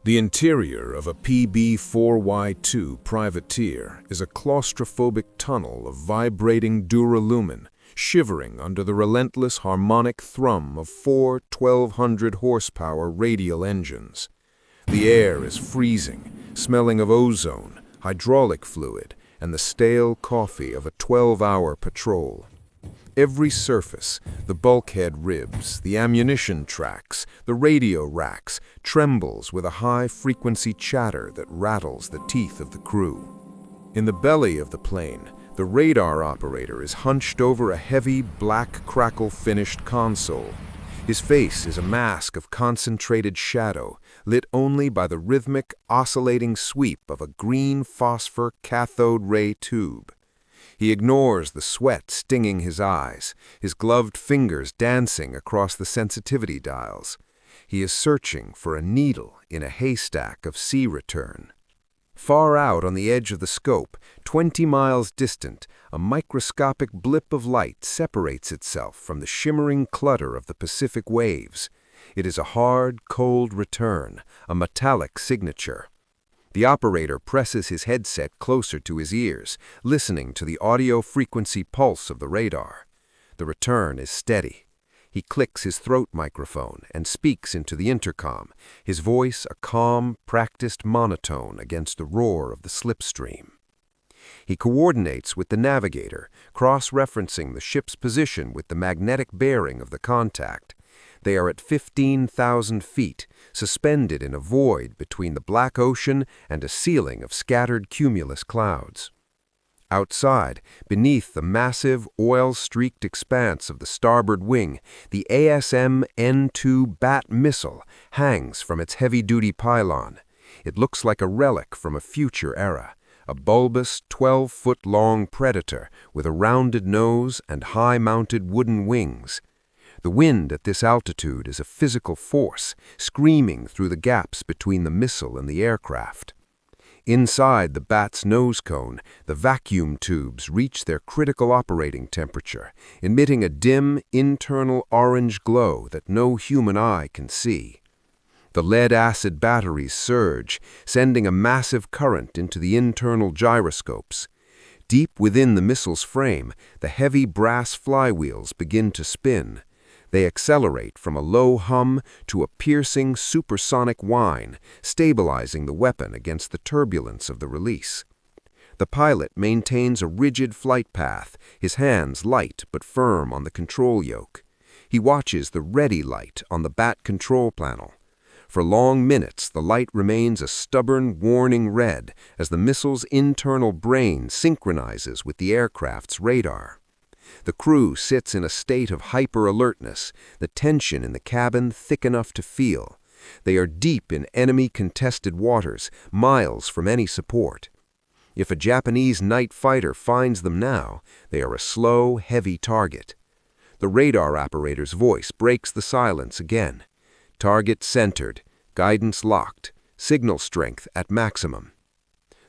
The interior of a PB-4Y2 privateer is a claustrophobic tunnel of vibrating duralumin, shivering under the relentless harmonic thrum of four 1,200-horsepower radial engines. The air is freezing, smelling of ozone, hydraulic fluid, and the stale coffee of a 12-hour patrol. Every surface, the bulkhead ribs, the ammunition tracks, the radio racks, trembles with a high-frequency chatter that rattles the teeth of the crew. In the belly of the plane, the radar operator is hunched over a heavy, black crackle-finished console. His face is a mask of concentrated shadow, lit only by the rhythmic, oscillating sweep of a green phosphor cathode ray tube. He ignores the sweat stinging his eyes, his gloved fingers dancing across the sensitivity dials. He is searching for a needle in a haystack of sea return. Far out on the edge of the scope, 20 miles distant, a microscopic blip of light separates itself from the shimmering clutter of the Pacific waves. It is a hard, cold return, a metallic signature. The operator presses his headset closer to his ears, listening to the audio frequency pulse of the radar. The return is steady. He clicks his throat microphone and speaks into the intercom, his voice a calm, practiced monotone against the roar of the slipstream. He coordinates with the navigator, cross-referencing the ship's position with the magnetic bearing of the contact. They are at 15,000 feet, suspended in a void between the black ocean and a ceiling of scattered cumulus clouds. Outside, beneath the massive, oil-streaked expanse of the starboard wing, the ASM N Bat missile hangs from its heavy-duty pylon. It looks like a relic from a future era, a bulbous, 12-foot-long predator with a rounded nose and high-mounted wooden wings. The wind at this altitude is a physical force, screaming through the gaps between the missile and the aircraft. Inside the Bat's nose cone, the vacuum tubes reach their critical operating temperature, emitting a dim, internal orange glow that no human eye can see. The lead-acid batteries surge, sending a massive current into the internal gyroscopes. Deep within the missile's frame, the heavy brass flywheels begin to spin. They accelerate from a low hum to a piercing supersonic whine, stabilizing the weapon against the turbulence of the release. The pilot maintains a rigid flight path, his hands light but firm on the control yoke. He watches the ready light on the Bat control panel. For long minutes, the light remains a stubborn, warning red as the missile's internal brain synchronizes with the aircraft's radar. The crew sits in a state of hyper-alertness, the tension in the cabin thick enough to feel. They are deep in enemy-contested waters, miles from any support. If a Japanese night fighter finds them now, they are a slow, heavy target. The radar operator's voice breaks the silence again. Target centered, guidance locked, signal strength at maximum.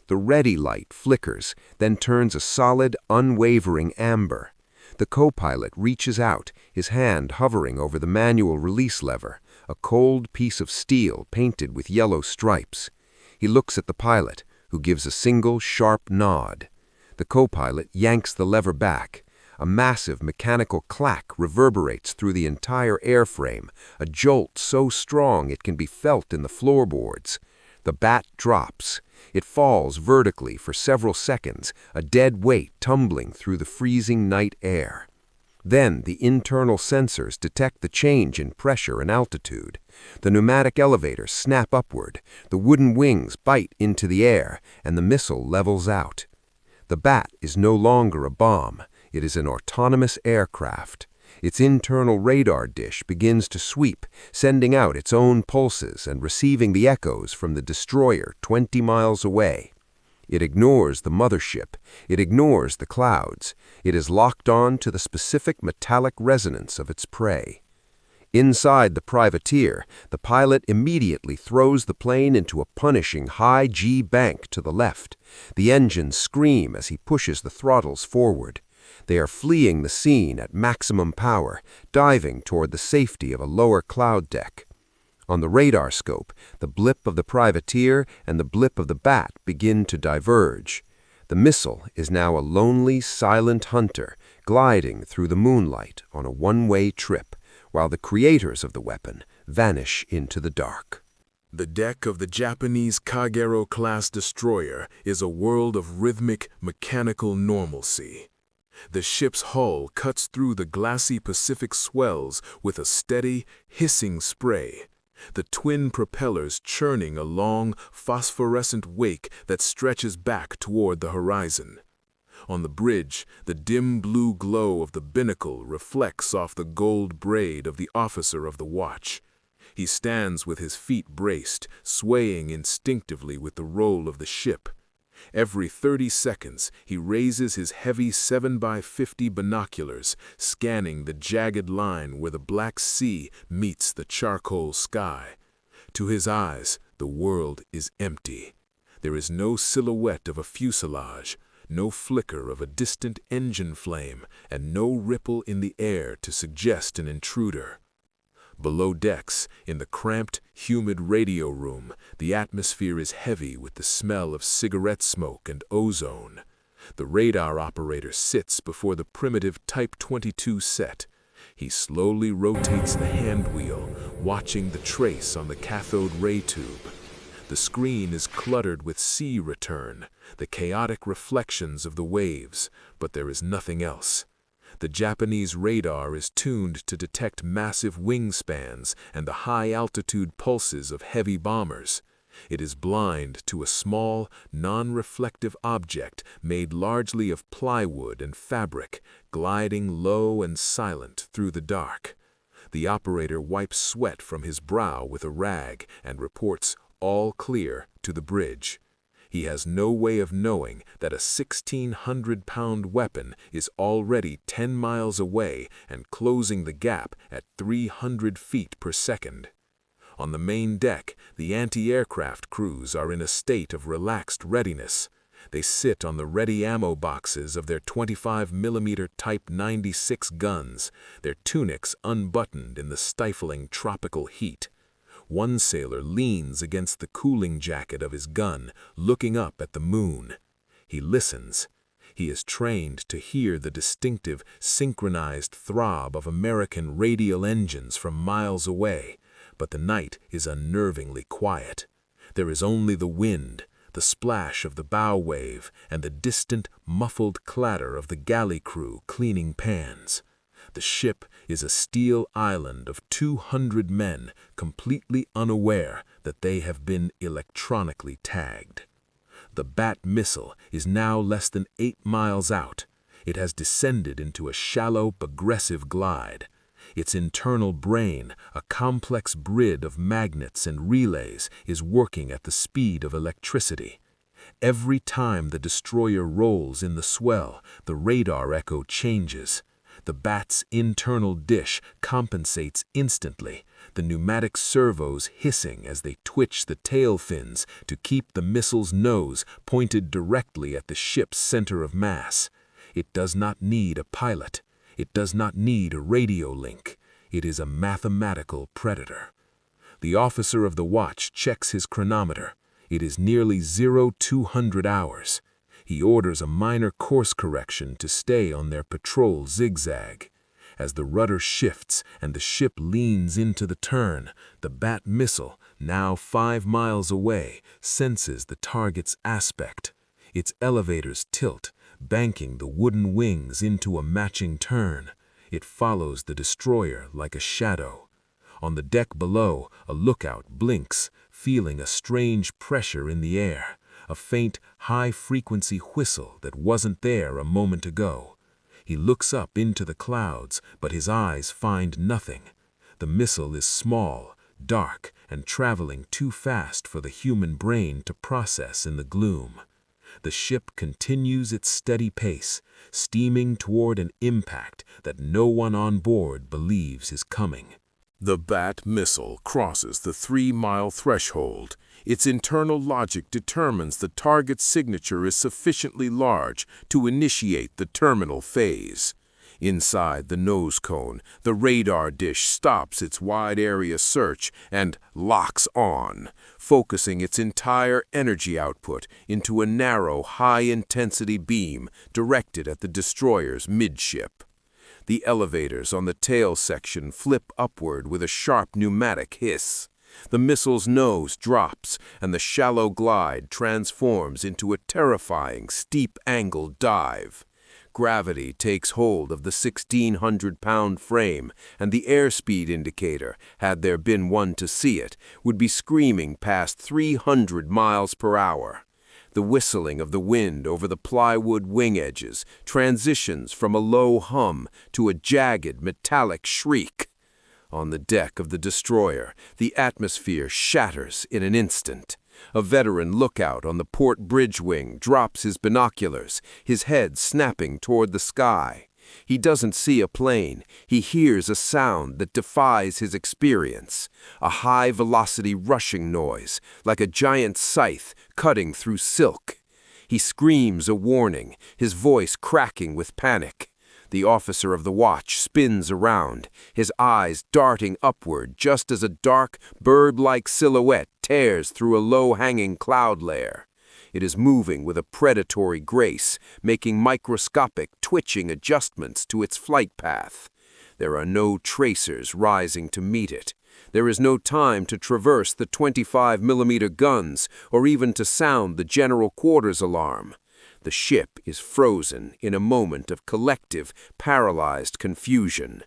The ready light flickers, then turns a solid, unwavering amber. The co-pilot reaches out, his hand hovering over the manual release lever, a cold piece of steel painted with yellow stripes. He looks at the pilot, who gives a single sharp nod. The co-pilot yanks the lever back. A massive mechanical clack reverberates through the entire airframe, a jolt so strong it can be felt in the floorboards. The Bat drops. It falls vertically for several seconds, a dead weight tumbling through the freezing night air. Then the internal sensors detect the change in pressure and altitude. The pneumatic elevators snap upward, the wooden wings bite into the air, and the missile levels out. The Bat is no longer a bomb. It is an autonomous aircraft. Its internal radar dish begins to sweep, sending out its own pulses and receiving the echoes from the destroyer 20 miles away. It ignores the mothership. It ignores the clouds. It is locked on to the specific metallic resonance of its prey. Inside the privateer, the pilot immediately throws the plane into a punishing high G bank to the left. The engines scream as he pushes the throttles forward. They are fleeing the scene at maximum power, diving toward the safety of a lower cloud deck. On the radar scope, the blip of the privateer and the blip of the bat begin to diverge. The missile is now a lonely, silent hunter, gliding through the moonlight on a one-way trip, while the creators of the weapon vanish into the dark. The deck of the Japanese Kagero-class destroyer is a world of rhythmic, mechanical normalcy. The ship's hull cuts through the glassy Pacific swells with a steady, hissing spray, the twin propellers churning a long, phosphorescent wake that stretches back toward the horizon. On the bridge, the dim blue glow of the binnacle reflects off the gold braid of the officer of the watch. He stands with his feet braced, swaying instinctively with the roll of the ship. Every 30 seconds, he raises his heavy 7x50 binoculars, scanning the jagged line where the Black Sea meets the charcoal sky. To his eyes, the world is empty. There is no silhouette of a fuselage, no flicker of a distant engine flame, and no ripple in the air to suggest an intruder. Below decks, in the cramped, humid radio room, the atmosphere is heavy with the smell of cigarette smoke and ozone. The radar operator sits before the primitive Type 22 set. He slowly rotates the hand wheel, watching the trace on the cathode ray tube. The screen is cluttered with sea return, the chaotic reflections of the waves, but there is nothing else. The Japanese radar is tuned to detect massive wingspans and the high-altitude pulses of heavy bombers. It is blind to a small, non-reflective object made largely of plywood and fabric, gliding low and silent through the dark. The operator wipes sweat from his brow with a rag and reports "all clear" to the bridge. He has no way of knowing that a 1,600-pound weapon is already 10 miles away and closing the gap at 300 feet per second. On the main deck, the anti-aircraft crews are in a state of relaxed readiness. They sit on the ready ammo boxes of their 25mm Type 96 guns, their tunics unbuttoned in the stifling tropical heat. One sailor leans against the cooling jacket of his gun, looking up at the moon. He listens. He is trained to hear the distinctive, synchronized throb of American radial engines from miles away, but the night is unnervingly quiet. There is only the wind, the splash of the bow wave, and the distant, muffled clatter of the galley crew cleaning pans. The ship is a steel island of 200 men, completely unaware that they have been electronically tagged. The Bat missile is now less than 8 miles out. It has descended into a shallow, aggressive glide. Its internal brain, a complex grid of magnets and relays, is working at the speed of electricity. Every time the destroyer rolls in the swell, the radar echo changes. The Bat's internal dish compensates instantly, the pneumatic servos hissing as they twitch the tail fins to keep the missile's nose pointed directly at the ship's center of mass. It does not need a pilot. It does not need a radio link. It is a mathematical predator. The officer of the watch checks his chronometer. It is nearly 0200 hours. He orders a minor course correction to stay on their patrol zigzag. As the rudder shifts and the ship leans into the turn, the Bat missile, now 5 miles away, senses the target's aspect. Its elevators tilt, banking the wooden wings into a matching turn. It follows the destroyer like a shadow. On the deck below, a lookout blinks, feeling a strange pressure in the air. A faint, high-frequency whistle that wasn't there a moment ago. He looks up into the clouds, but his eyes find nothing. The missile is small, dark, and traveling too fast for the human brain to process in the gloom. The ship continues its steady pace, steaming toward an impact that no one on board believes is coming. The Bat missile crosses the 3-mile threshold. Its internal logic determines the target's signature is sufficiently large to initiate the terminal phase. Inside the nose cone, the radar dish stops its wide-area search and locks on, focusing its entire energy output into a narrow, high-intensity beam directed at the destroyer's midship. The elevators on the tail section flip upward with a sharp pneumatic hiss. The missile's nose drops, and the shallow glide transforms into a terrifying, steep-angle dive. Gravity takes hold of the 1,600-pound frame, and the airspeed indicator, had there been one to see it, would be screaming past 300 miles per hour. The whistling of the wind over the plywood wing edges transitions from a low hum to a jagged, metallic shriek. On the deck of the destroyer, the atmosphere shatters in an instant. A veteran lookout on the port bridge wing drops his binoculars, his head snapping toward the sky. He doesn't see a plane. He hears a sound that defies his experience, a high-velocity rushing noise, like a giant scythe cutting through silk. He screams a warning, his voice cracking with panic. The officer of the watch spins around, his eyes darting upward just as a dark, bird-like silhouette tears through a low-hanging cloud layer. It is moving with a predatory grace, making microscopic, twitching adjustments to its flight path. There are no tracers rising to meet it. There is no time to traverse the 25mm guns or even to sound the general quarters alarm. The ship is frozen in a moment of collective, paralyzed confusion.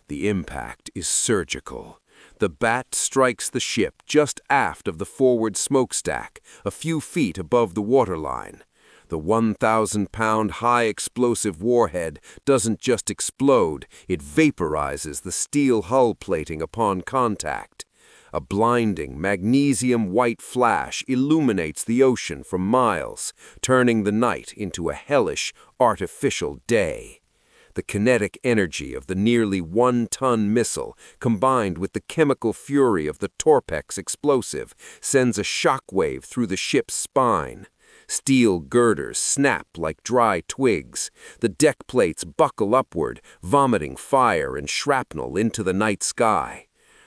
The impact is surgical. The bat strikes the ship just aft of the forward smokestack, a few feet above the waterline. The 1,000-pound high-explosive warhead doesn't just explode, it vaporizes the steel hull plating upon contact. A blinding, magnesium-white flash illuminates the ocean for miles, turning the night into a hellish, artificial day. The kinetic energy of the nearly 1-ton missile, combined with the chemical fury of the Torpex explosive, sends a shockwave through the ship's spine. Steel girders snap like dry twigs. The deck plates buckle upward, vomiting fire and shrapnel into the night sky.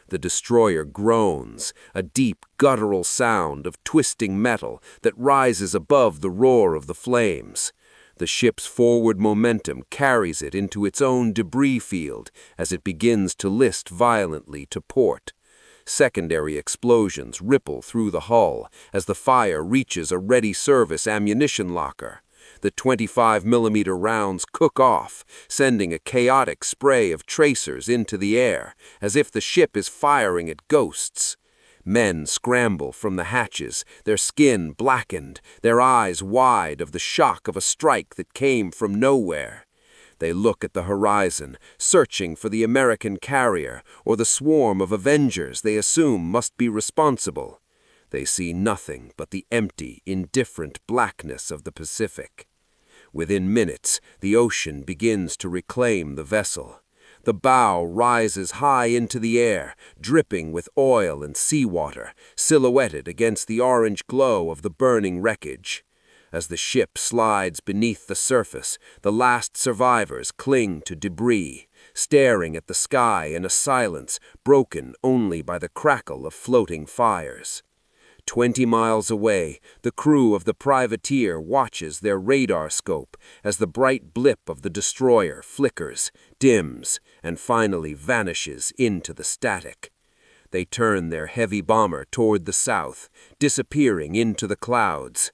The destroyer groans, a deep, guttural sound of twisting metal that rises above the roar of the flames. The ship's forward momentum carries it into its own debris field as it begins to list violently to port. Secondary explosions ripple through the hull as the fire reaches a ready-service ammunition locker. The 25mm rounds cook off, sending a chaotic spray of tracers into the air, as if the ship is firing at ghosts. Men scramble from the hatches, their skin blackened, their eyes wide of the shock of a strike that came from nowhere. They look at the horizon, searching for the American carrier or the swarm of Avengers they assume must be responsible. They see nothing but the empty, indifferent blackness of the Pacific. Within minutes, the ocean begins to reclaim the vessel. The bow rises high into the air, dripping with oil and seawater, silhouetted against the orange glow of the burning wreckage. As the ship slides beneath the surface, the last survivors cling to debris, staring at the sky in a silence broken only by the crackle of floating fires. 20 miles away, the crew of the privateer watches their radar scope as the bright blip of the destroyer flickers, dims, and finally vanishes into the static. They turn their heavy bomber toward the south, disappearing into the clouds.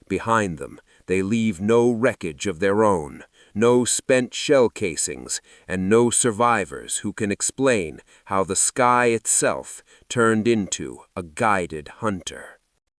Behind them, they leave no wreckage of their own, no spent shell casings, and no survivors who can explain how the sky itself turned into a guided hunter.